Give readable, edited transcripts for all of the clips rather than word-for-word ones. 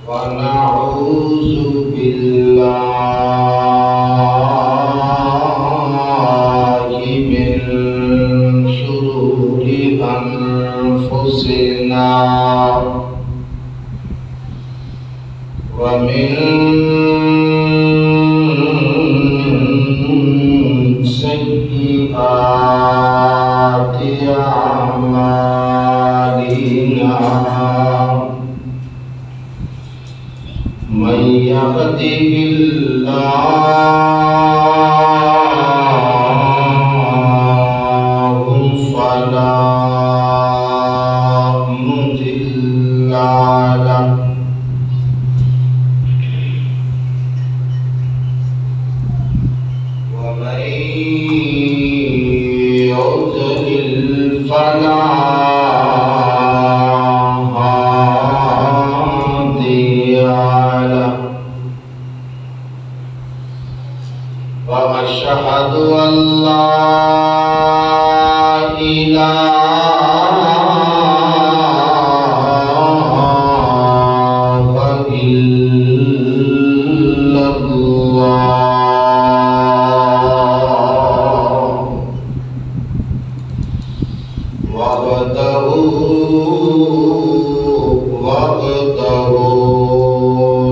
ونعوذ بالله من شرور أنفسنا ومن سيئات أعمالنا من يهده الله فلا مضل له ومن يضلل فلا وأشهد أن لا إله إلا الله وحده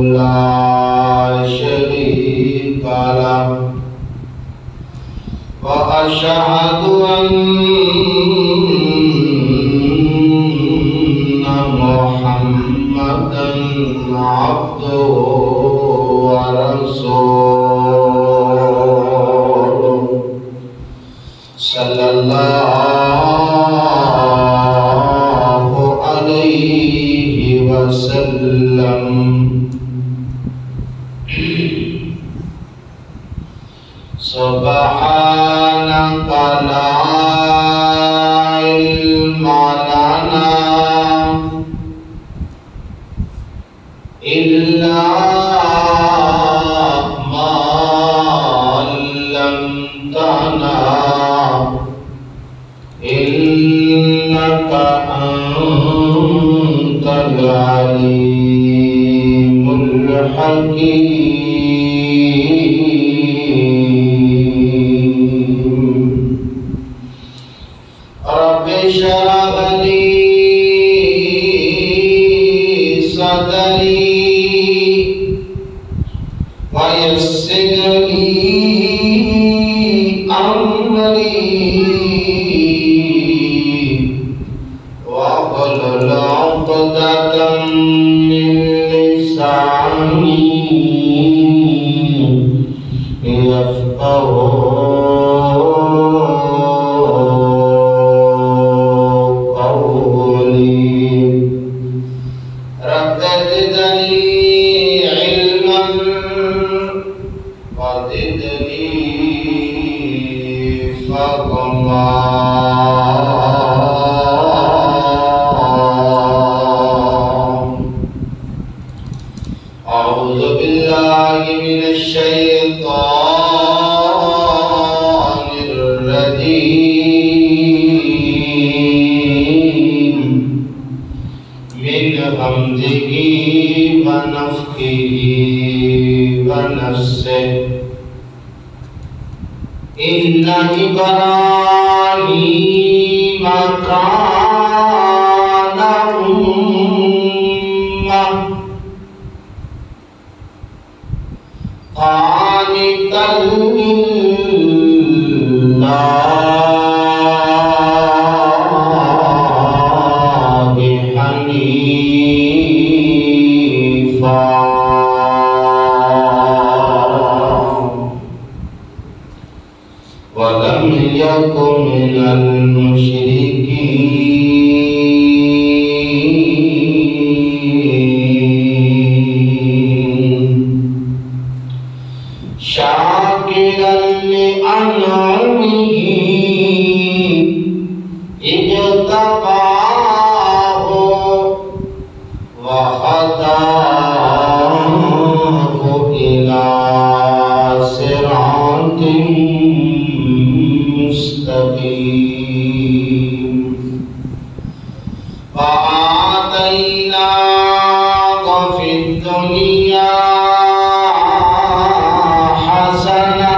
لا شريك له وأشهد أن محمدًا عبده ورسوله صلى الله عليه وسلم سبحانك لا علم لنا إلا ما علمتنا إنك أنت العليم الحكيم رب اشرح لي صدري ويسر لي أمري واحلل عقدة من لساني يفقهوا أعوذ بالله من الشيطان الرجيم من همزه ونفخه ونفسه إن إبراهيم كان أمة قانتا لله حنيفا ولم يكن من المشركين شاكرا لأنعمه اجتباه وآتيناك في الدنيا حسنة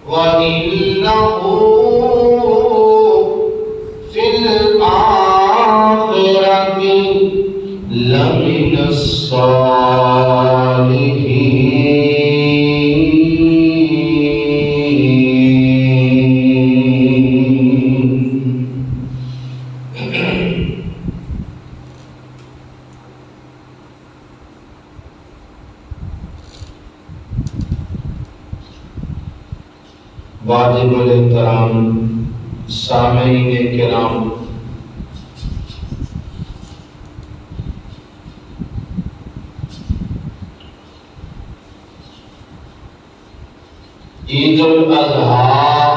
وإنه في الآخرة لمن واجب الاحترام سامعین کرام، عید الاضحیٰ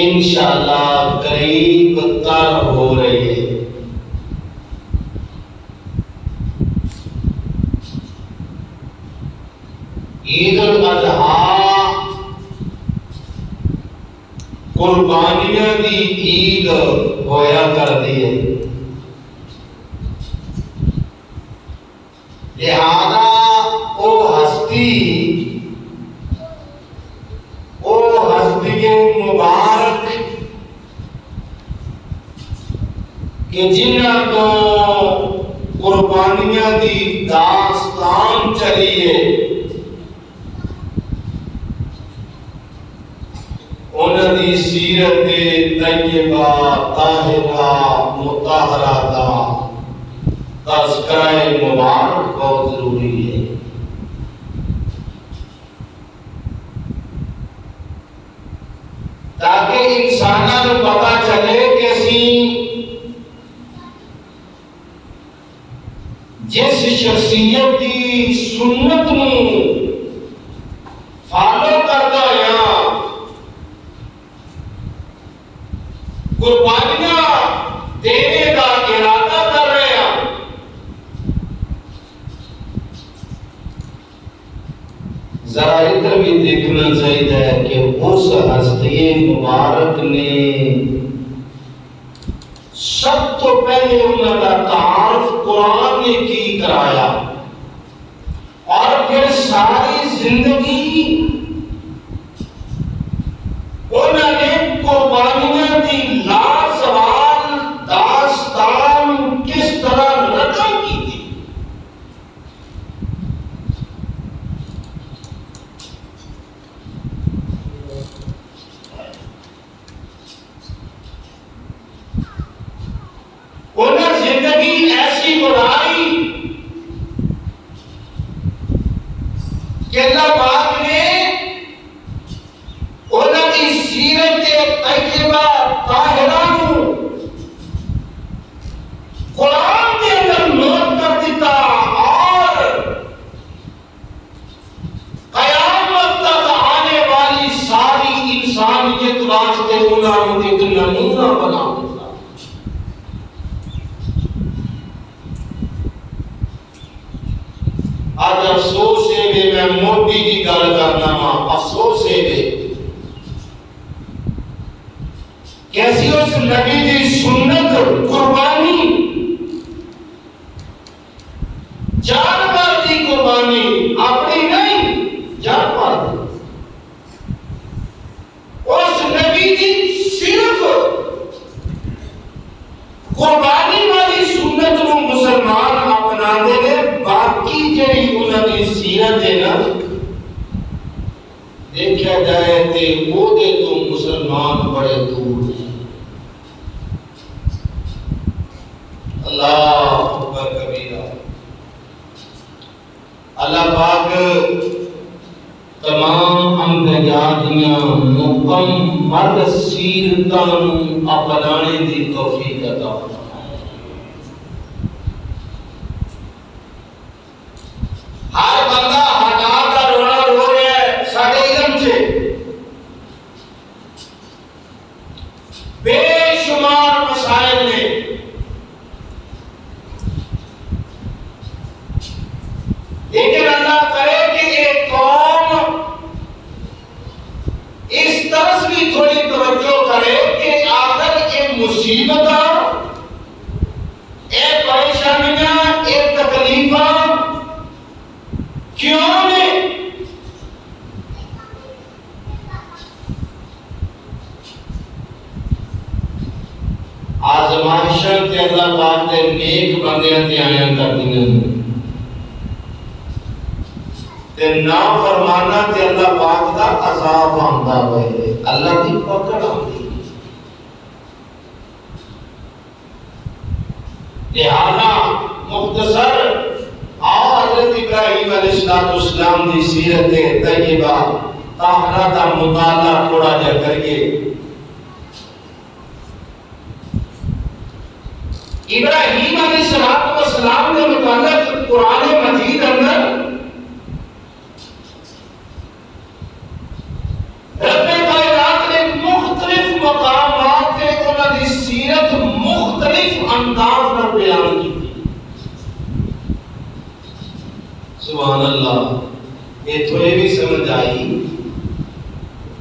انشاءاللہ قریب تر ہو رہی ہے۔ عید الاضحیٰ قربانیاں دی عید ہویا کرتی ہے، لہذا او ہستی مبارک کہ جنہاں تو قربانیاں دی داستان چلی ہے، انہاں دی سیرت طیبہ طاہرہ مطہرہ دا تذکرہ مبارک بہت ضروری ہے، تاکہ انساناں کو پتہ چلے کہ اسی جس شخصیت دی سنت نو فالو کردا یا قربانیاں دینے کا ارادہ کر رہے ہیں، ذرا ادھر بھی دیکھنا چاہیے کہ اس ہستی مبارک نے سب تو پہلے انہوں کا تعارف قرآن نے کی کرایا، اور پھر ساری زندگی انہوں نے قربانیاں دی لازوال داستان کس طرح رقم کی تھی۔ انہیں زندگی ایسی بنائی کہ اللہ پاک نے انہیں کی سیرت طیبہ طاہرہ کو قرآن کے اندر نوٹ کر دیتا، اور قیامت تک آنے والی ساری انسانیت واسطے انہوں نے ایک نمونہ بنا دیتا۔ آج افسوس ہے کہ میں موٹی کی گل کرنا ہاں، افسوس ہے کیسی اس نبی کی سنت قربانی، جانور کی قربانی، اپنی نہیں جانور کی، اس نبی کی صرف قربانی والی سنت کو مسلمان اپنا دے، باقی جڑی انہاں دی سیرت ہے نا دیکھا جائے تے وہ دے تو مسلمان بڑے دور ہیں۔ اللہ اکبر کبیرہ۔ اللہ پاک تمام انبیاء دیاں مکمل سیرتاں اپنانے دی توفیق عطا فرمائے۔ ہر بندہ ہٹا کر رونا رو رہا ہے ساڈے علم سے، بے شمار مسائل نے، لیکن اللہ کرے کہ ایک قوم اس طرح بھی تھوڑی توجہ کرے مصیبت اے پریشانیاں اے تکلیفاں کیوں نے؟ آزمائشاں تے اللہ پاک دے نیک بندیاں تے آیاں کردیاں تے نافرماناں تے اللہ پاک دا عذاب آندا ہوئے، اللہ دی پکڑ آندی۔ لہذا مختصر حضرت ابراہیم علیہ السلام دی سیرت طیبہ طاہرہ دا مطالعہ تھوڑا جا کریے۔ ابراہیم علیہ السلام کے متعلق قرآن مجید اندر رب کائنات نے مختلف مقامات کے انہاں دی سیرت مختلف انداز میں بیان کی تھی۔ سبحان اللہ، یہ تو یہ بھی سمجھ آئی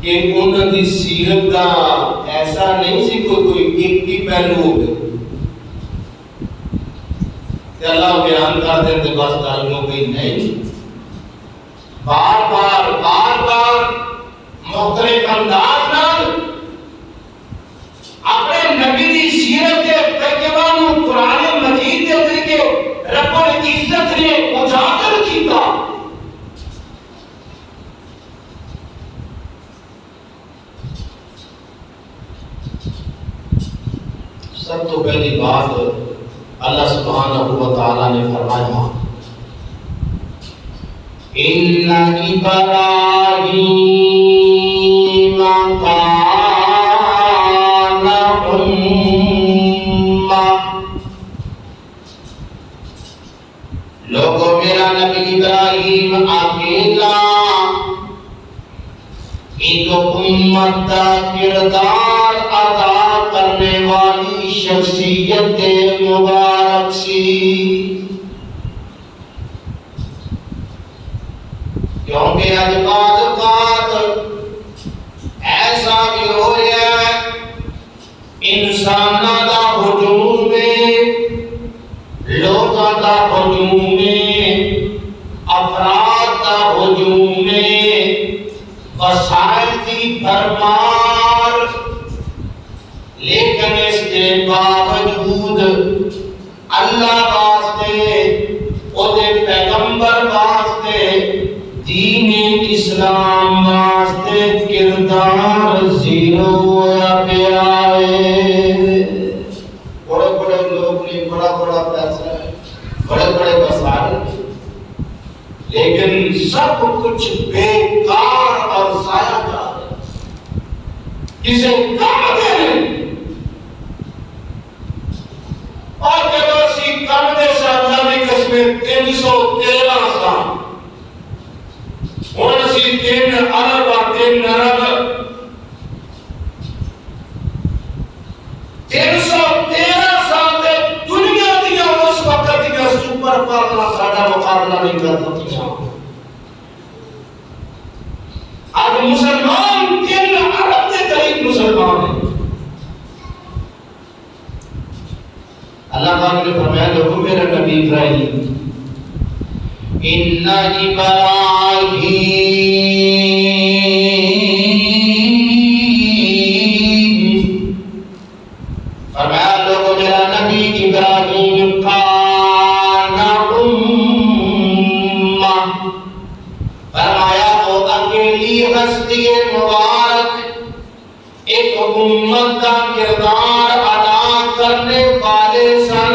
کہ انہاں دی سیرت کا ایسا نہیں سی کوئی ایک ہی پہلو ہو گئے کہ اللہ بیان کر دیں تو بس گل ہو گئی، نہیں، بار بار مختلف انداز نال اپنے نبی دی سیرت طیبہ نو قرآن مجید دے ذریعے رب العزت نے اجاگر کیتا۔ سب تو پہلی بات اللہ سبحانہ و تعالی نے فرمایا إِنَّ إِبْرَاهِيمَ كَانَ أُمَّةً، لوگوں میرا نبی ابراہیم اکیلا ایک امت کا کردار ادا کرنے والی شخصیت مبارک سی، کیونکہ آج بعض اوقات ایسا بھی ہو رہا ہے انساناں دا ہجوم میں، لوگاں دا ہجوم میں، افراد دا ہجوم میں، وسائل کی بھرمار، لیکن اس کے باوجود اللہ واسطے اودے پیغمبر واسطے دین اسلام واسطے کردار زیرو ہوا پیا ہے۔ بڑے بڑے لوگ نے بڑا پیسہ ہے، بڑے وسائل، لیکن سب کچھ بیکار اور ضائع جا رہا ہے، کسے کام دے رہے اور جب اسی کام دے سے اللہ نے قسمیں 313 سال ہوں اسی 3 ارب اور 3 ارب 313 سال تے دنیا دیا اس وقت دیا سپر پاور ساڈا مقابلہ نہیں کر سکتی۔ آج مسلمان 3 ارب کے قریب مسلمان ہیں۔ اللہ پاک نے فرمایا لوگوں میرا نبی ابراہیم إِنَّ إِبْرَاهِيمَ، فرمایا لوگوں میرا نبی ابراہیم کان أُمَّةً، فرمایا وہ اکیلی ہستی مبارک ایک امت کا کردار ادا کرنے والے سن۔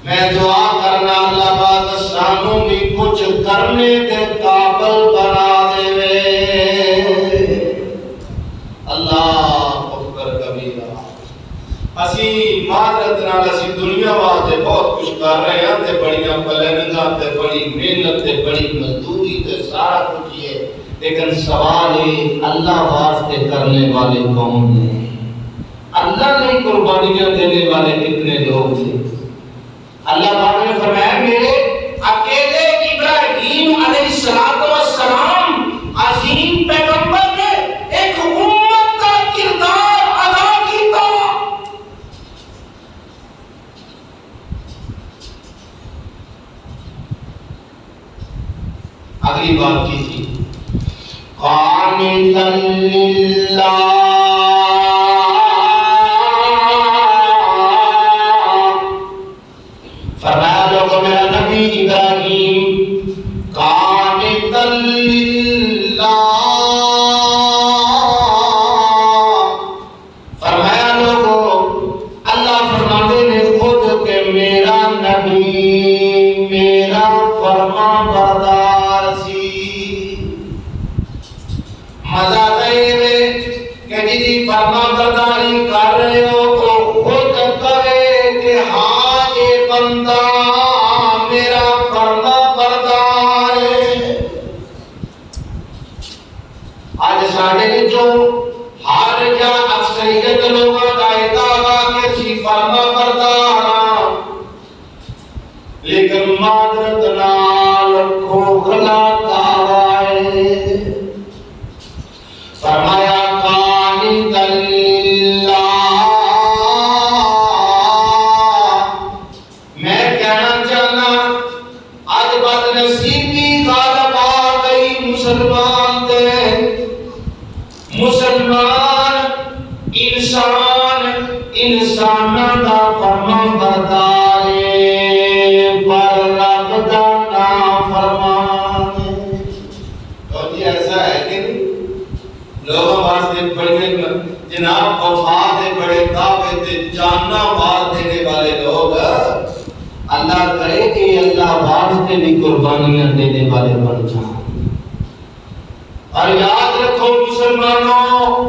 میں دعا کرنا اللہ پاک سانوں بھی کچھ کرنے کے قابل بنا دے۔ اللہ اکبر کبیرہ۔ اسی معذرت نال اسی دنیا واسطے بہت کچھ کر رہے ہیں تے بڑیاں پلاننگاں تے بڑی محنت تے بڑی مزدوری تے سارا کچھ ہے، لیکن سوال ہے اللہ واسطے کرنے والے کون ہیں؟ اللہ نے قربانیاں دینے والے کتنے لوگ تھے؟ اللہ پاک نے فرمایا میرے اکیلے ابراہیم علیہ السلام عظیم پیغمبر نے ایک امت کا کردار ادا کیتا۔ بات کی تھی قانتا للہ فرمایا لوگو میرا نبی ابراہیم قانتا للہ فرمایا لوگو اللہ فرماتے نے خود کہ میرا نبی میرا فرما بردار سی مزہ دے کہ جی فرما برداری کر رہے ہو تو خود کرے کہ ہاں یہ بندہ میرا فرما بردار ہے آج ساڑھے جو ہر جا اکثریت لوگوں کا ادعا کہ سی فرما بردار لیکن معذرت نال کھوکھلا ہے فرمایا قانتا للہ میں کہنا چاہنا آج بد نصیبی غالب آ گئی مسلمان دے مسلمان انسان دا فرما بردار پر رب دا نافرمان تو جی ایسا ہے کہ لوگوں واسطے بڑے جناب وفا دے بڑے دعوے تے جاننا مار دینے والے لوگ اللہ کرے کہ اللہ واسطے بھی قربانیاں دینے والے بن جائیں اور یاد رکھو مسلمانوں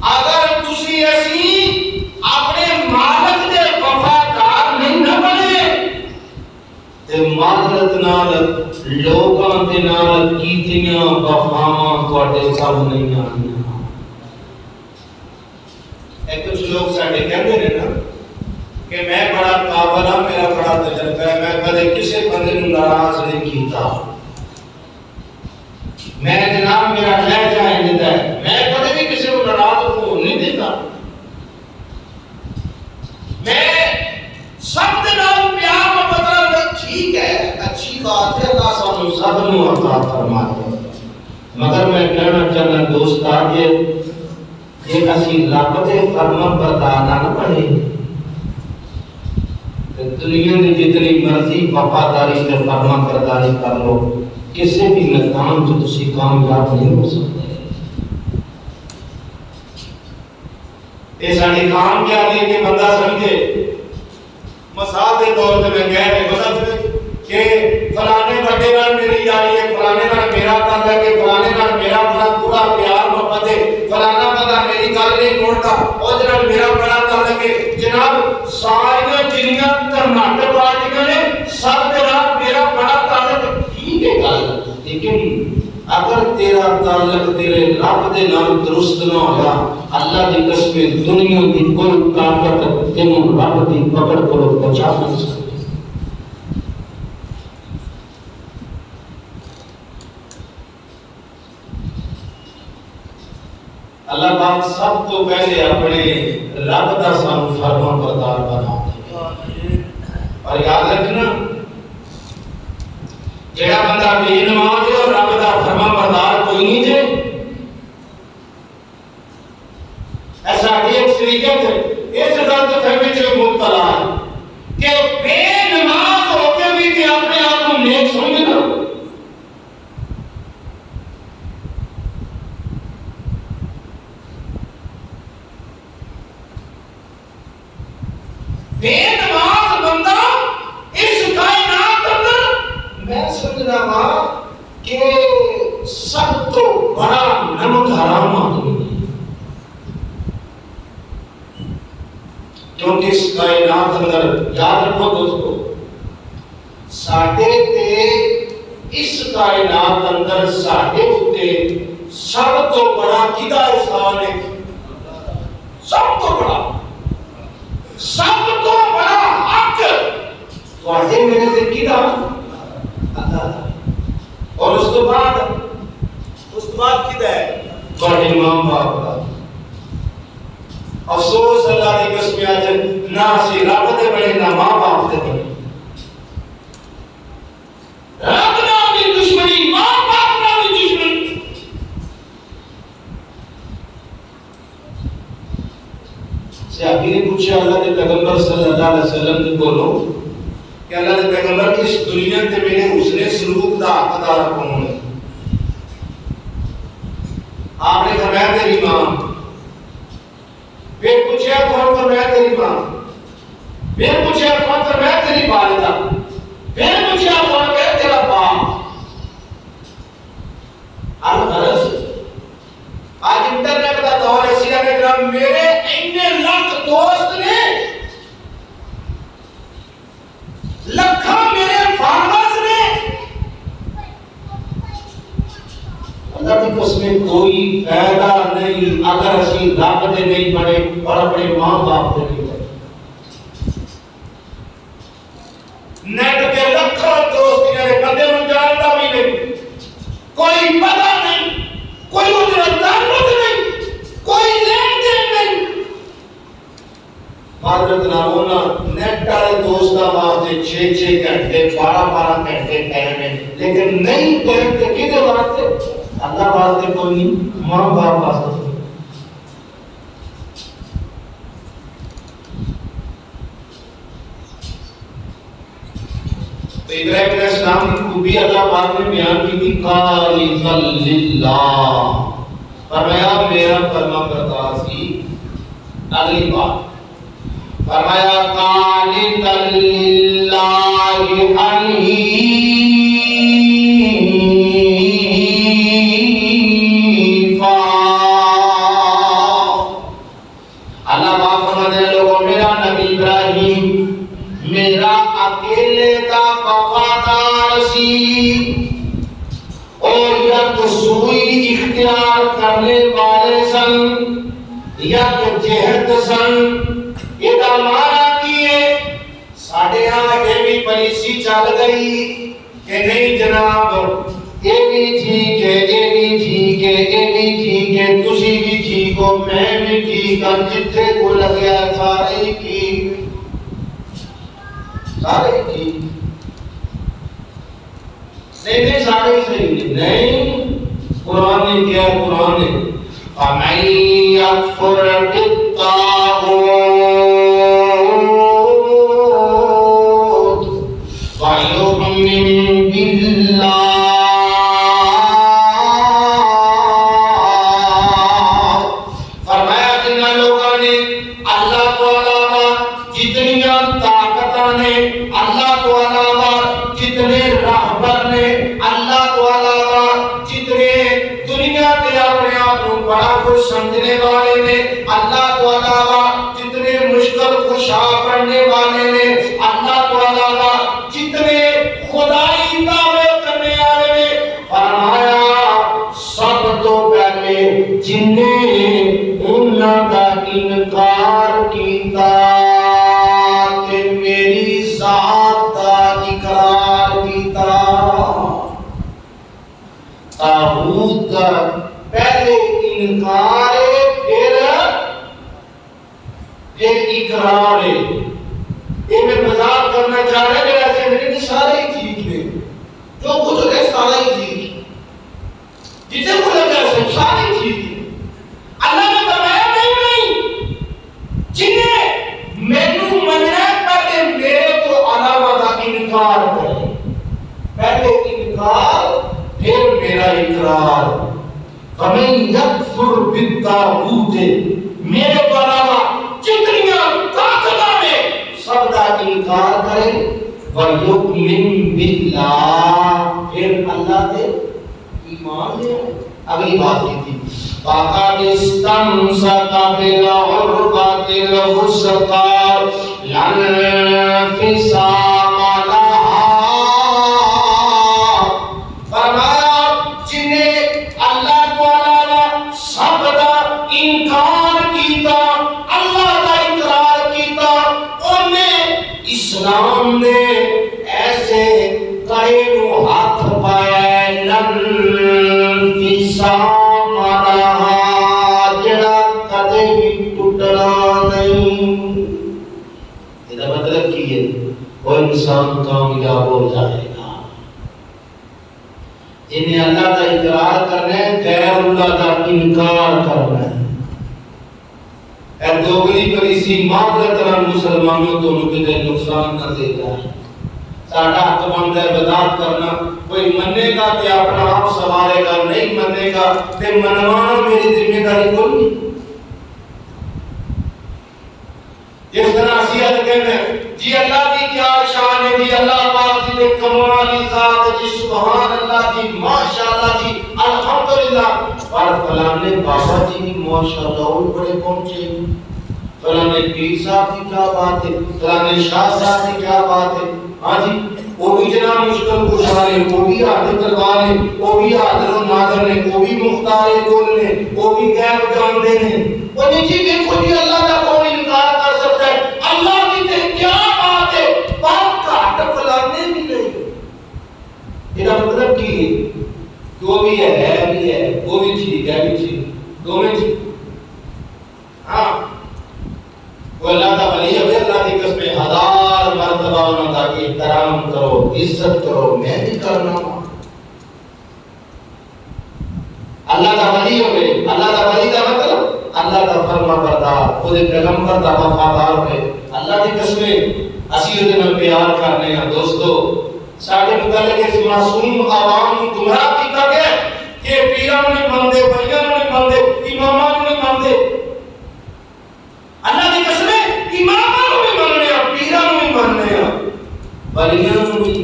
اگر تسی اسی اپنے مالک دے وفادار نہیں نہ بنے تے معذرت نال لوکاں دے نال کیتیاں وفاواں تواڈے سب نہیں آنیاں کچھ لوگ ساڈے کہندے نے نا کہ میں بڑا قابل ہاں میرا بڑا تجربہ ہے میں کدے کسی بندے نوں ناراض نہیں کیتا میں جناب میرا لہجہ ہے میں کدے بھی کسی کو ناراض ہو نہیں دیتا میں سب دے نال پیار محبت ٹھیک ہے اچھی بات ہے اللہ سانو سب نو عطا فرمائے مگر میں کہنا چاہنا دوست آگے یہ اسی رب دے فرما بردار نہ بنے دنیا میں جتنی مرضی وفاداری سے فرما برداری کر لو کسی بھی میدان جو تسی کامیاب نہیں ہو سکتے یہ ساری کام کیا نہیں کہ بندہ سمجھے مثال کے طور پہ میں کہہ رہے بتا کہ فلانے بڑے نال میری یاری ہے فلانے نال میرا تعلق ہے فلانے نال میرا بڑا پورا پیار محبت ہے فلانا بندہ میری گل نہیں موڑتا اور جناب میرا بڑا تعلق ہے جناب ساری جنیاں ترناٹ پارٹیاں نے سب کے نال میرا بڑا تعلق ٹھیک ہے گل لیکن اگر تیرا تعلق تیرے رب دے نال درست نہ ہویا اللہ دی قسم دنیا دی کوئی طاقت تینوں رب دی پکڑ کو بچا نہیں سکتی اللہ پاک سب تو پہلے اپنے رب دا سانو فرما بردار بنا دے اور یاد رکھنا جڑا بندہ بے نماز ہے اور رب دا فرما بردار کوئی نہیں جے ایسا ایک شریعت ہے اس غلط فہمی جو مبتلا ہے کہ بے نماز ہو کے بھی کہ اپنے آپ کو نیک سمجھنا بے نماز بندہ اس کائنات اندر میں سمجھنا ہوا کہ سب تو بڑا نمک حرام آدمی کیونکہ اس کائنات اندر یاد رکھو دوستو ساڈے تے اس کائنات اندر ساڈے تے سب تو بڑا کیدا احسان ہے سب تو بڑا حق واضح میرے سے کیدا اور اس کے بعد کیدا ہے تواڈے ماں باپ کا افسوس اللہ دی قسم اج نہ سی رب دے بڑے نہ ماں باپ دے بڑے رب نال دی دشمنی ماں باپ صحابی نے پوچھا اللہ کے پیغمبر صلی اللہ علیہ وسلم نے بولو کہ اللہ کے پیغمبر اس دنیا تے میرے حسن سلوک دا حقدار کون ہے؟ آپ نے فرمایا تیری ماں. پھر پوچھا کون؟ فرمایا تیری ماں. پھر پوچھا کون؟ فرمایا تیری والدہ. پھر پوچھا کون؟ کہ تیرا باپ. الغرض آج انٹرنیٹ کا دور ہے، سیدھا کہ میرے اتنے لاکھ دوست نے، لکھاں میرے فالوورز نے، اللہ کی قسم کوئی فائدہ نہیں اگر اسی رب دے نہیں بنے اور اپنے ماں باپ دے نہیں بنے. نیٹ کے لکھاں دوست نے بندے نوں جاندا بھی نہیں، کوئی پتہ نہیں، کوئی اجرت تعلق نہیں، کوئی لین دین نہیں. حضرت نامونا نیٹ والے دوستاں واسطے 6 گھنٹے 12 گھنٹے ٹائم ہے، لیکن نہیں ٹائم تے کدے واسطے؟ اللہ واسطے کوئی نہیں، ماں باپ واسطے. تو ابراہیم علیہ السلام کی خوبی اللہ پاک نے بیان کی تھی، قانتا للہ، فرمایا میرا فرما بردار سی. اگلی بات فرمایا قانتا للہ حنیفا. اللہ پاک فرماتے ہیں لوگوں میرا نبی ابراہیم میرا اکیلے کا وفادار سی اور یکسوئی اختیار کرنے والے سن، یک جہت سن. یہ مانا کیے ساڑھے ہاں یہ بھی پلیسی چل گئی کہ نہیں جناب یہ بھی ٹھیک ہے، یہ بھی ٹھیک ہے، یہ بھی ٹھیک ہے، تسی بھی ٹھیک ہو، میں بھی ٹھیک ہوں، جتھے کو لگیا سارے ٹھیک، سارے ٹھیک نہیں، سارے صحیح نہیں. قرآن نے کیا؟ قرآن نے فَمَن يَكْفُرْ بِالطَّاغُوتِ وَيُؤْمِنْ بِاللَّهِ. فرمایا جن لوگوں نے اللہ کو علاوہ جتنیاں طاقتاں نے، اللہ کو علاوہ جتنے راہبر نے، اللہ کو علاوہ جتنے دنیا کے اپنے آپ کو بڑا کچھ سمجھنے والے نے، اللہ کو علاوہ جتنے مشکل کشا کرنے والے نے، اللہ کو علاوہ جتنے خدائی دعوے کرنے والے نے، فرمایا سب تو پہلے جن نے انہاں کا انکار کیتا کہ میری ذات کا اقرار کیتا. تاغوت کا پہلے انکار ہے، پھر اقرار ہے. یہ میں مذاق کرنا چاہ رہا کہ ایسے نہیں کہ سارے ہی ٹھیک ہے، جو کچھ ہے سارا ہی ٹھیک ہے، جسے کو لگا سارے ہی ٹھیک ہے. اللہ نے فرمایا نہیں، جنہیں مینوں مننا پہلے میرے تو علاوہ کا انکار کرے، پہلے انکار پھر میرا اقرار. فَمَن يَكْفُرْ بِالطَّاغُوتِ میرے تو علاوہ جتنیاں طاقتاں نے سب کا انکار کرے، وَيُؤْمِنْ بِاللَّهِ پھر اللہ دے ایمان لے. اگلی بات کی تھی فَقَدِ اسْتَمْسَكَ بِالْعُرْوَةِ الْوُثْقَىٰ لَا انفِصَامَ لَهَا. فرمایا جنہیں اللہ کو علاوہ سب کا انکار کیتا، اللہ کا اقرار کیتا، انہیں اسلام نے ایسے کہے نو ہاتھ پایا لن انفصام لہا جڑا کدے بھی ٹوٹنا نہیں. یہ مطلب کی ہے وہ انسان کامیاب ہو جائے گا جنہیں اللہ کا اقرار کرنا ہے، غیر اللہ کا انکار کرنا ہے. اے دوگلی پریسی معذرت مسلمانوں تو کدے نقصان نہ دے جائے. ساڈا حق بنتا ہے بدعت کرنا. کوئی منے گا تے اپنا آپ سوارے گا, نہیں منے گا تے منوانا میری ذمہ داری کوئی نہیں. اس طرح سیاحت کہتے ہیں جی اللہ کی کیا شان ہے, جی اللہ پاک کی کمالی ذات جی, سبحان اللہ جی, ماشاءاللہ جی, الحمدللہ. اور فلانے بابا جی بھی ماشاءاللہ وہ بڑے پہنچے, فلانے پیر صاحب کی کیا بات ہے, فلانے شاہ صاحب کی کیا بات ہے. ہاں جی, وہ بھی جناب مشکل کشا ہے, وہ بھی حاضر دربار ہے, وہ بھی حاضر و ناظر ہے, وہ بھی مختار کل ہے, وہ بھی غیب جانتے ہیں. وہ نیچے دیکھو جی اللہ کا کون انکار کر سکتا ہے. اللہ کی تے کیا بات ہے, پاک گھاٹ فلانے بھی نہیں. یہ مطلب کی ہے کہ وہ بھی ہے بھی ہے, وہ بھی ٹھیک ہے بھی ٹھیک, دونوں ٹھیک. ہاں وہ اللہ کا ولی ہے, اللہ کی قسم 1000 مرتبہ انہوں کا احترام کرو, عزت کرو, میں بھی کرنا ہوں. اللہ کا ولی ہوئے, اللہ کا ولی کا مطلب اللہ کا فرما بردار, خود پیغمبر کا وفادار ہوئے. اللہ کی قسم اسی دے نال پیار کرنے ہیں. دوستو ساڈے متعلق اس معصوم عوام کو گمراہ کیتا گیا کہ پیراں نہیں مانتے, ولیاں نہیں مانتے, اماماں نہیں مانتے. اللہ کی قسم اماماں نوں بھی مننے آ, پیراں نوں بھی مننے آ, ولیاں نوں بھی.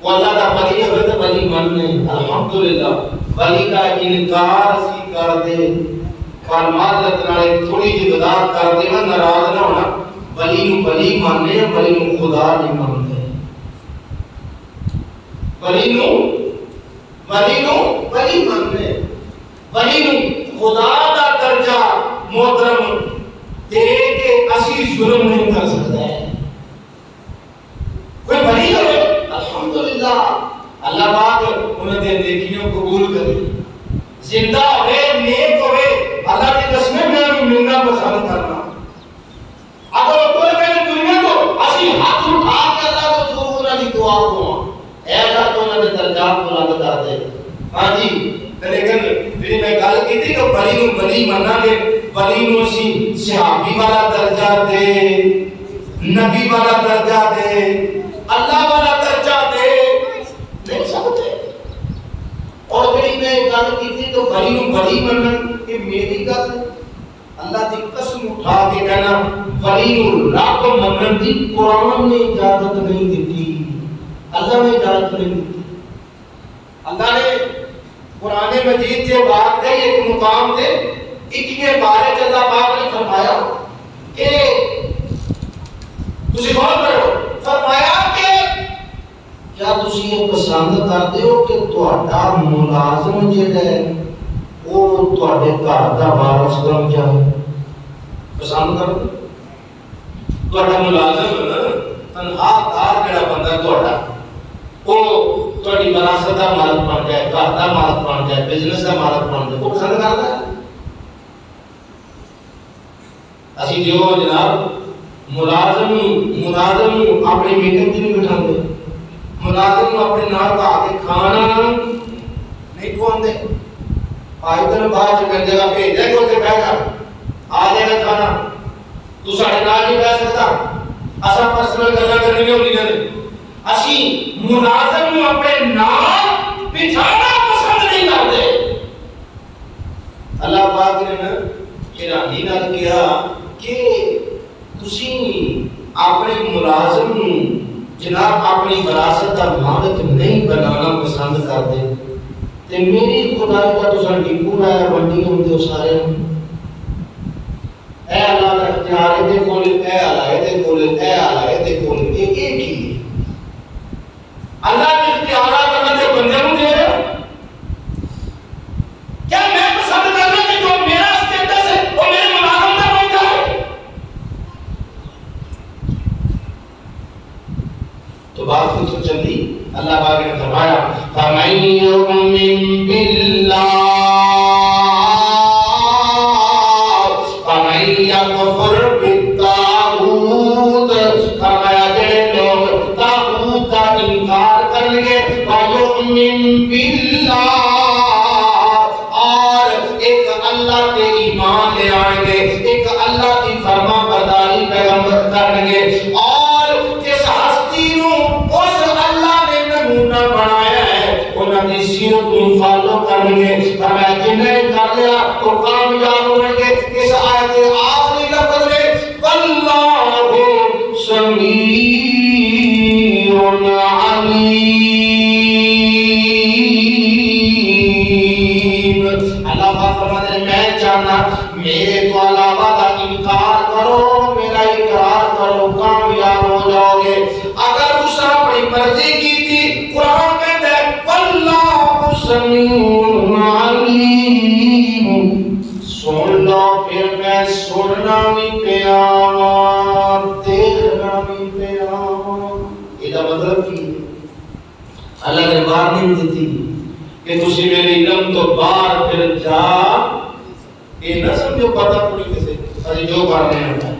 وہ اللہ کا ولی ہوئے تو ولی مننے. الحمدللہ ولی کا انکار سی کر دے, پر معذرت نال تھوڑی جی وضاحت کر دے, ناراض نہ ہونا. ولی نوں ولی ماننے, ولی نوں خدا نہیں مانتے. ولی نوں ولی ماننے, ولی نوں خدا دا درجہ محترم دے کے اسی ظلم نہیں کر سکتا ہے. کوئی ولی ہوئے الحمدللہ اللہ پاک انہیں دے نیکیوں قبول کرے, زندہ ہوئے, نیک ہوئے, اللہ کی قسم میں ملنا پسند کرنا. اگر وہ کوئی کہنے دنیا کو اسی ہاتھ اٹھا کے اللہ کو جو انہوں نے دعا کو اے اللہ تو انہوں نے درجات بلند کر دے. ہاں جی, لیکن پھر میں گل کی تھی کہ ولی نوں ولی مننا گے, ولی نوں اسی صحابی والا درجہ دے, نبی والا درجہ دے, اللہ والا درجہ دے نہیں سکتے. اور پھر میں گل کی تھی تو ولی نوں ولی مننا کہ میری گل اللہ کی قسم اٹھا کے کہنا ولی نوں رب منن دی قرآن نے اجازت نہیں دیتی, اللہ نے اجازت نہیں دیتی. اللہ نے قرآن مجید سے بات کہی ایک مقام تے, اتنے بارے چ اللہ پاک نے فرمایا کہ تسی غور کرو, فرمایا کہ کیا تسی یہ پسند کرتے ہو کہ تہاڈا ملازم جڑا ہے وہ تہاڈے گھر دا وارث بن جائے؟ پسند کرتے تہاڈا ملازم تنہا دار جڑا بندہ تہاڈا وہ تہاڈی وراثت دا مالک بن جائے, گھر دا مالک بن جائے, بزنس دا مالک بن جائے, وہ پسند کرتا ہے؟ اسی جو جناب ملازم اپنی میٹنگ نہیں بٹھاندے, ملازم اپنے نال کا کے کھانا نہیں کھواندے. آئے دن بعد جگہ جگہ بھیج دے کو تے بیٹھ جا, آ جائے گا کھانا, تو ساڈے نال نہیں بیٹھ سکتا. اساں پرسنل گلاں کرنی ہوندیاں نے, اسی ملازم نوں اپنے نال بٹھانا پسند نہیں کرتے. اللہ پاک نے حیرانی نال کیا کہ تسی اپنے ملازم نوں جناب اپنی وراثت کا مالک نہیں بنانا پسند کرتے, تے میری خدائی کا تساں ڈیپو لایا منڈی ہوندے سارے اے اللہ دا اختیار دے کول, اے اللہ دے کول, اے اللہ دے کول, یہ کی اللہ کے اختیارات اللہ بندے نوں دے رہا. کیا میں پسند کرنا کہ جو میرا اسٹیٹس ہے وہ میرے ملازم کا بن جائے؟ تو بات کچھ چلی. اللہ پاک نے فرمایا فَمَن يُؤْمِن بِاللَّهِ فَمَن يَكْفُرْ بِالطَّاغُوتِ, فرمایا جڑے لوگ طاغوت کا انکار کریں گے, وَيُؤْمِن بِاللَّهِ, اور ایک اللہ کے ایمان لے آئیں گے، ایک اللہ کی فرما برداری پیغمبر کریں گے، اور اس ہستی نو اس اللہ نے نمونہ بنایا ہے انہاں دی سیرت کو فالو کریں گے، فرمایا جنہیں کر لیا تو کامیاب ہوئیں گے۔ اس آیت کے آخری لفظ میں واللہ سمیع علیم، میرے تو علاوہ کا انکار کرو، میرا اقرار کرو، کامیاب ہو جاؤ گے۔ اگر اس نے اپنی مرضی کی تھی، قرآن کہتا ہے واللہ سمیع علیم، سن لو پھر میں سننا بھی پیا دیکھنا بھی پیا۔ یہ مطلب کی اللہ نے وارننگ دی تھی کہ تسی میرے علم تو باہر پھر جا، یہ نہ سمجھو پتہ پوری کسے ابھی جو کر رہے ہیں۔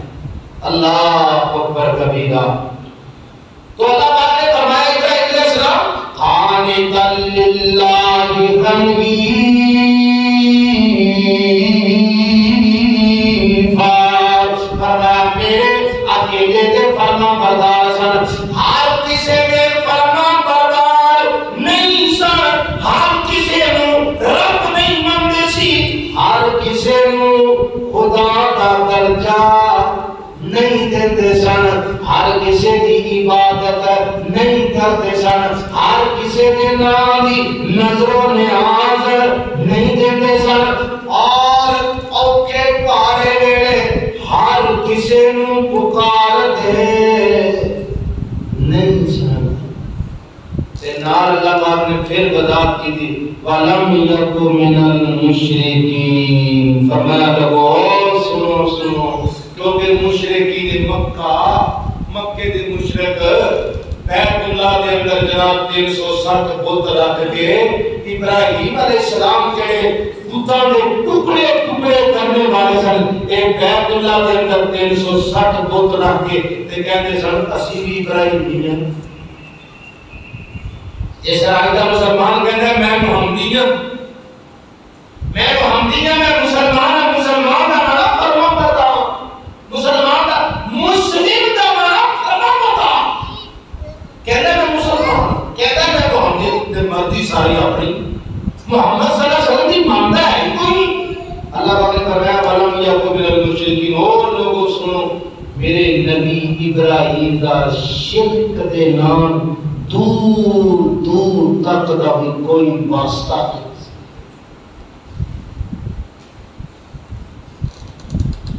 اللہ اکبر کبیرہ۔ تو اللہ پاک نے فرمایا کہ اجلسنا قانتا للہ حنیفا، فرمایا میرے اکیلے دے فرما بردار سن، ہر کسی نے فرما بردار نہیں سن، ہر کسی نو رب نہیں مندے سی، ہر کسی نو خدا دا درجہ نہیں دیتے سن، ہر کسی دی عبادت نہیں کرتے سن، ہر کسی کے نام دی نظر و نیاز نہیں دیتے سن، اور اوکھے پارے ویلے ہر کسی نو پکارتے نہیں سن۔ نار اللہ پاک نے پھر وضاحت کی تھی وَلَمْ يَكُ مِنَ الْمُشْرِكِينَ، فرمایا لوگو سنو سنو، کیونکہ مشرکین مکے دے مشرک بیت اللہ دے اندر جناب 360 بت رکھ کے ابراہیم علیہ السلام کے بتاں دے ٹکڑے ٹکڑے کرنے والے سن، ایک بیت اللہ دے اندر 360 بت رکھ کے تے کہتے سن اسی بھی ابراہیمی ہیں۔ اسرائیل کا مسلمان کہتا ہے میں محمدی ہوں، میں محمدی ہوں، میں مسلمان ہوں، مسلمان کا بڑا فرما پڑتا ہوں، مسلمان کا مسلم کا بڑا فرما پڑتا کہتا ہے میں مسلمان، کہتا ہے میں محمدی، مرضی ساری اپنی، محمد صلی اللہ علیہ وسلم کی مانتا ہے کوئی۔ اللہ پاک نے فرمایا وَلَمْ يَكُ مِنَ الْمُشْرِكِينَ، اور لوگوں سنو میرے نبی ابراہیم کا شرک دے نام دور دور تک کا بھی کوئی واسطہ نہیں۔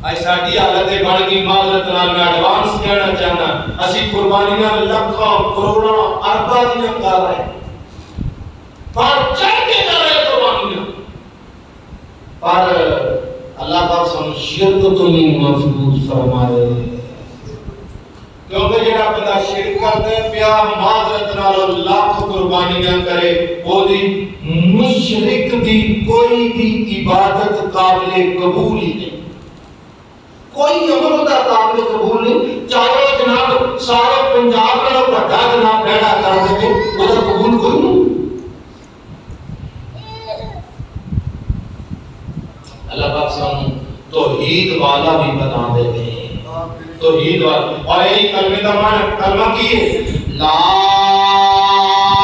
آئی ساڑھی حالت بڑھ کی معذرت نال میں ایڈوانس کہنا چاہنا، اسی قربانیاں لکھاں کروڑاں ارباں دیاں کر رہے ہیں، پر چڑھ کے کر رہے قربانیاں، پر اللہ پاک سن شرک تو نہیں محفوظ فرمائے، کیونکہ جڑا بندہ شرک کرتے پیا معذرت نال لاکھ قربانیاں کرے، وہ دی مشرک دی کوئی بھی عبادت قابل قبول ہی نہیں، کوئی عمل دا قابل قبول نہیں، چاہے جناب سارے پنجاب کا بڑا جناب پیدا کر دے وہ قبول کوئی نہیں۔ اللہ پاک سانو توحید والا بھی بنا دے، توحید والا، اور یہی کلمے کا معنی کلمہ کی ہے لا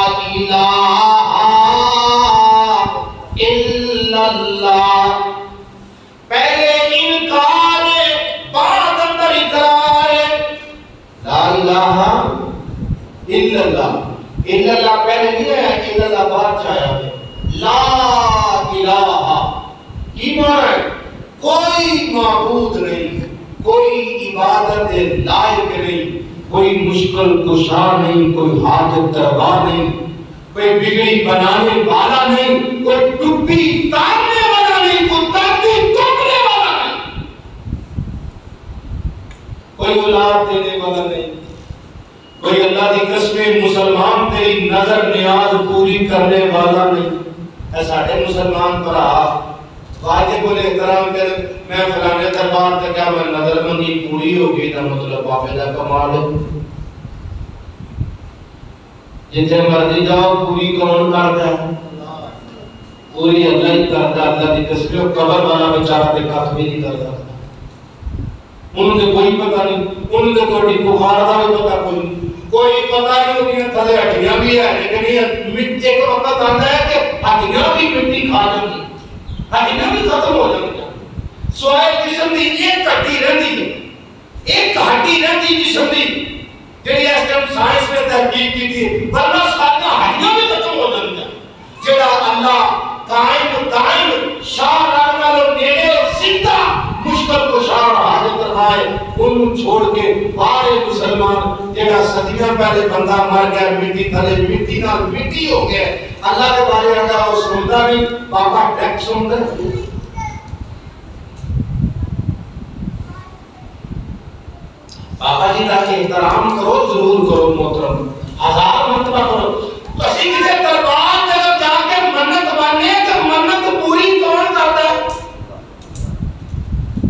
الہ الا اللہ، پہلے انکار ہے بعد اندر اقرار ہے، لا الہ الا اللہ، الا اللہ پہلے نہیں ہے، الا اللہ بعد چاہیا ہے، لا الہ کی معنی ہے کوئی معبود نہیں، کوئی عبادت لائق نہیں، کوئی مشکل کشا نہیں، کوئی حاجت روا نہیں، کوئی بگڑی بنانے والا نہیں، کوئی ٹوپی تارنے والا نہیں، کوئی تربی توڑنے والا نہیں، کوئی اولاد دینے والا نہیں، کوئی اللہ کی قسم مسلمان تیری نظر نیاز پوری کرنے والا نہیں۔ اے ساڈے مسلمان بھرا واجب الاحترام کر میں فلانے دربار تک کیا میں نظر بندی پوری ہوگی تو مطلب بابے کا کمال ہے، جتنے مرضی جاؤ پوری کون کرتا ہے؟ پوری اللہ ہی کرتا، اللہ کی قسم قبر والا بیچارہ تے کھ بھی نہیں کرتا، انہوں نے کوئی پتہ نہیں، انہوں نے کوئی بخار کا بھی پتہ کوئی پتہ نہیں، انہوں تھلے ہڈیاں بھی ہے لیکن یہ مٹی ایک وقت آتا ہے کہ ہڈیاں بھی مٹی کھا جاتی، ہڈیاں بھی ختم ہو جاتی، سوائے جسم کی ایک ہڈی رہتی ہے، ایک ہڈی رہتی جسم کی جہی اس ٹائم سائنس نے تحقیق کی تھی، ورنہ ساری ہڈیاں بھی ختم ہو جاتی ہیں۔ جڑا اللہ قائم شاہ رحمہ اللہ نیڑے اور زندہ مشکل کو شاہ حاضر کرائے، انہوں چھوڑ کے بارے مسلمان جڑا صدیاں پہلے بندہ مر گیا مٹی تھلے مٹی نال مٹی ہو گیا، اللہ کے بارے اللہ وہ سنتا نہیں، بابا ٹیکس سنتا ہے۔ بابا جی کا احترام کرو، ضرور کرو محترم، ہزار مرتبہ کرو۔ کسی کسی دربار جب جا کے منت مانے تو منت پوری کون کرتا ہے؟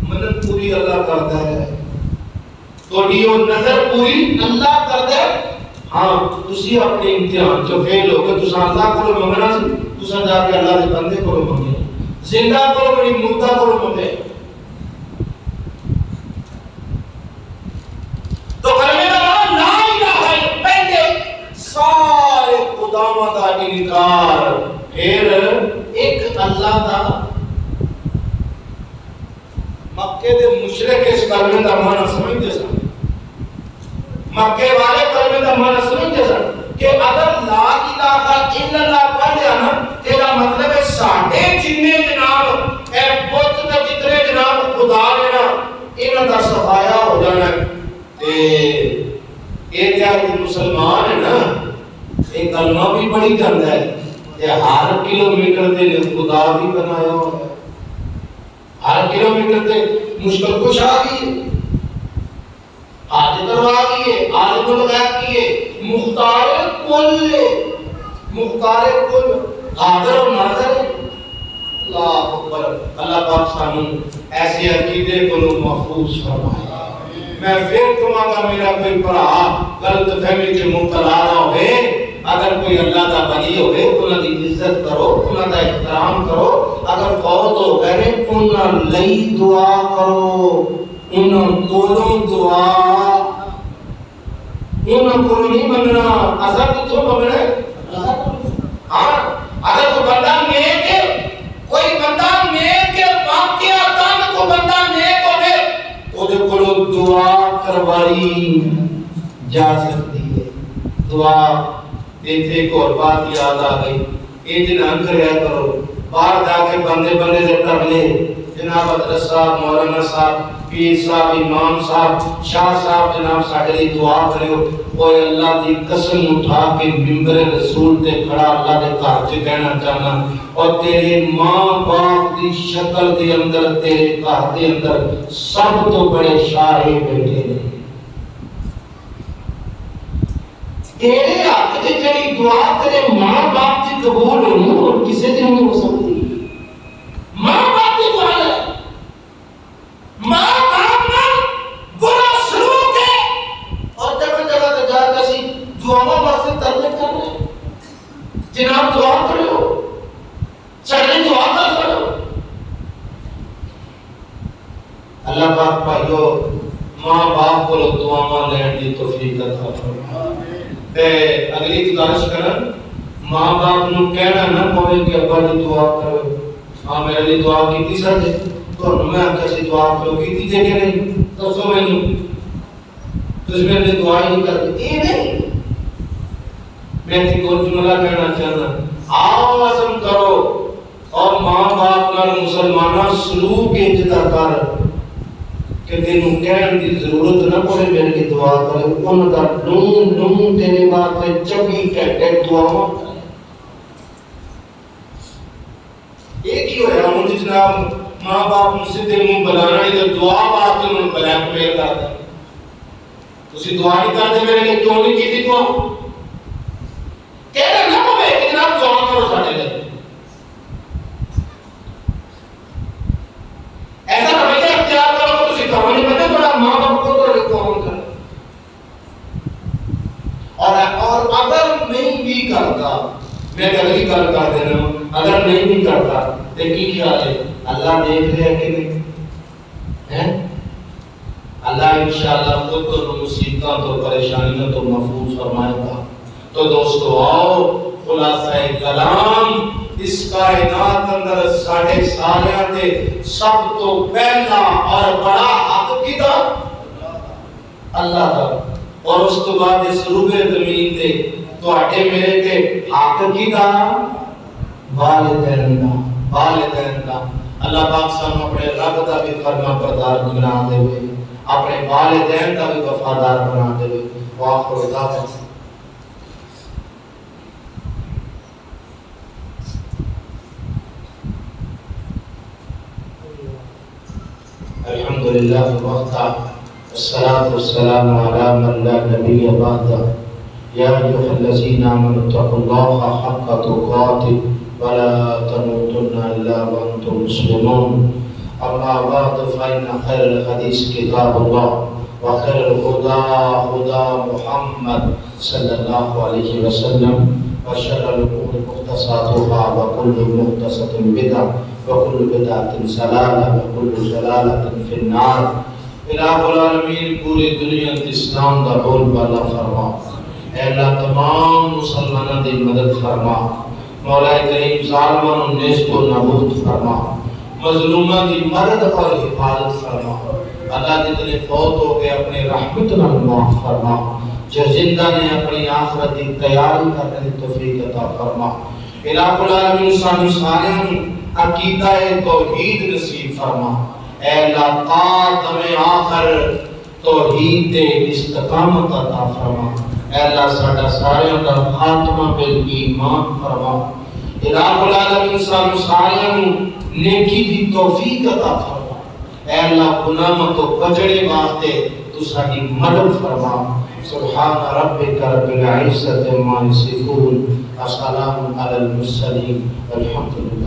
منت پوری اللہ کرتا ہے، تھوڑی وہ نظر پوری اللہ کرتا ہے۔ ہاں تسی اپنے امتحان چ فیل ہو کے تساں اللہ کو منگنا سی، تساں جا کے اللہ دے بندے کو منگے، زندہ کو بڑی مردہ کو منگے۔ تو کلمے کا معنی لا الہ الا پہلے سارے خداواں دا انکار، پھر ایک اللہ دا۔ مکے دے مشرک اس کلمے دا معنی سمجھدے سن، مکے والے کلمے دا معنی سمجھدے سن کہ اگر لا الہ الا اللہ پڑھیا نا تیرا مطلب ہے ساڈے جننے جناب اے بت تے جتنے جناب خدا نے نا انہاں دا صفایا ہو جانا ہے۔ یہ کیا مسلمان ہے نا، یہ کلمہ بھی پڑھی جاتا ہے، یہ ہر کلومیٹر دے خدا بھی بنایا ہوا ہے، ہر کلومیٹر دے مشکل کش آ گئی ہے، آج کروا گئی ہے، عالم الغیب کی ہے، مختار کل ہے، مختار کل قادر و ناظر ہے۔ اللہ اکبر، اللہ پاک سانو ایسے عقیدے کو محفوظ فرمائے۔ میں پھر کہاں میرا کوئی بھرا غلط فہمی کے مبتلا نہ ہوئے، اگر کوئی اللہ کا ولی ہوئے انہاں دی عزت کرو، انہاں دا احترام کرو، اگر فوت ہو گئے انہاں لئی دعا کرو، انہاں کولوں دعا، انہاں کولوں نہیں منگنا، اصل کتوں منگنا ہے؟ ہاں اگر کوئی بندہ نیک ہے، کوئی بندہ نیک ہے، واقعہ تن کو بندہ نیک ہوئے اودے کولوں دعا کروائی جا سکتی ہے۔ دعا ایتھے ایک اور بات یاد آ گئی، یہ جنہاں کریا کرو باہر جا کے بندے بندے سے کر لے، جناب حضرت صاحب، مولانا صاحب، پیر صاحب، امام صاحب، شاہ صاحب جناب ساڈے لیے دعا کریو، اوے اللہ دی قسم اٹھا کے ممبر رسول تے کھڑا اللہ دے گھر وچ کہنا چاہنا، اور تیرے ماں باپ دی شکل دے اندر تیرے گھر دے اندر سب تو بڑے شاہ بیٹھے نے، تیرے حق تے جڑی دعا تیرے ماں باپ دی قبول ہونی اور کسے تے نہیں ہو سکتی۔ ماں باپ دی دعا ہے، ماں باپ نال برا سلوک ہے، اور جگہ جگہ تے جا کے اسی دعاواں واسطے ترلے کر رہے ہیں، جناب دعا کرو، چڑھے دعا کرو۔ اللہ پاک بھائیو ماں باپ کو دعاواں لین دی توفیق عطا فرمائے۔ تے اگلی گزارش کرن ماں باپ نو کہنا نہ پوے کہ ابا دی دعا کرو، ہاں میرے لیے دعا کیتی سر جی تو میں کیسی دعا کرو کیتی جے کہ نہیں دسو مینوں، تجھ میں نے دعا ہی کر دی، یہ نہیں۔ میں تے کو جملہ کہنا چاہنا، آؤ عزم کرو اور ماں باپ نال مسلماناں سلوک اجدا کر کہ تینوں کہن دی ضرورت نہ پڑے میرے لیے دعا کرے، انہاں دا ڈون ڈون تیرے واسطے 24 گھنٹے دعاواں کرے۔ یہ کی ہویا ہوں جناب ماں باپ نوں سیدھے منہ بلانا نہیں تے دعا واسطے انہاں نوں بلیک میل کردا، تسی دعا نہیں کردے میرے لیے کیوں نہیں کیتی دعا؟ کہنا نہ پوے کہ جناب دعا کرو ساڈے لیے، ایسا رویہ اختیار کرو تو کرو نہیں پتہ بڑا ماں باپ کو تو کون کرے، اور اگر نہیں بھی کرتا میں اگلی گل کر دینا، اگر نہیں بھی کرتا تو کی خیال ہے اللہ دیکھ رہے کہ نہیں ہے؟ اللہ انشاءاللہ خود کو مصیبتوں تو پریشانیوں تو محفوظ فرمائے گا۔ تو دوستو آؤ خلاصہ کلام اس کائنات اندر ساڑھے سالیاں دے سب تو پہلا اور بڑا حق کیتا اللہ دا، اور اس تو بعد اس روح زمین دے تو اٹھے میرے تے حق کیتا والدین دا۔ اللہ پاک سانو اپنے رب دا بھی فرما بردار بنا دے ہوئے، اپنے والدین دا بھی وفادار بنا دے ہوئے۔ وآخر دعوانا الحمدللہ وحدہ والصلاة والسلام علی من لا نبی بعدہ یا ایھا الذین آمنوا اتقوا اللہ حق تقاته ولا تموتن الا وانتم مسلمون۔ اما بعد فإن خير الحديث كتاب الله وخير الهدى هدى محمد صلى الله عليه وسلم وشر الأمور محدثاتها وكل محدثة بدعة وكل بدعة ضلالة وكل ضلالة في النار۔ الہ العالمین پوری دنیا اسلام دا بول بالا فرما، اے اللہ تمام مسلمانوں دی مدد فرما، مولا کریم ظالموں نیست و نابود فرما، مظلوموں دی مدد اور حفاظت فرما۔ اللہ جتنے فوت ہو گئے اپنے رحمت نال معاف فرما، جو زندہ نے اپنی آخرت کی تیاری کرنے کی توفیق عطا فرما۔ الہ العالمین سانو سارے عقیدہ توحید نصیب فرما۔ اے اللہ تا دم آخر توحید تے استقامت عطا فرما۔ اے اللہ ساڈا سارے دا خاتمہ بالایمان فرما۔ الہ العالمین سانو سارے نیکی دی توفیق عطا فرما۔ اے اللہ گناہوں تو بچنے واسطے تو ساری مدد فرما۔ سبحان ربک رب العزت عما یصفون، وسلام علی المرسلین، والحمد للہ۔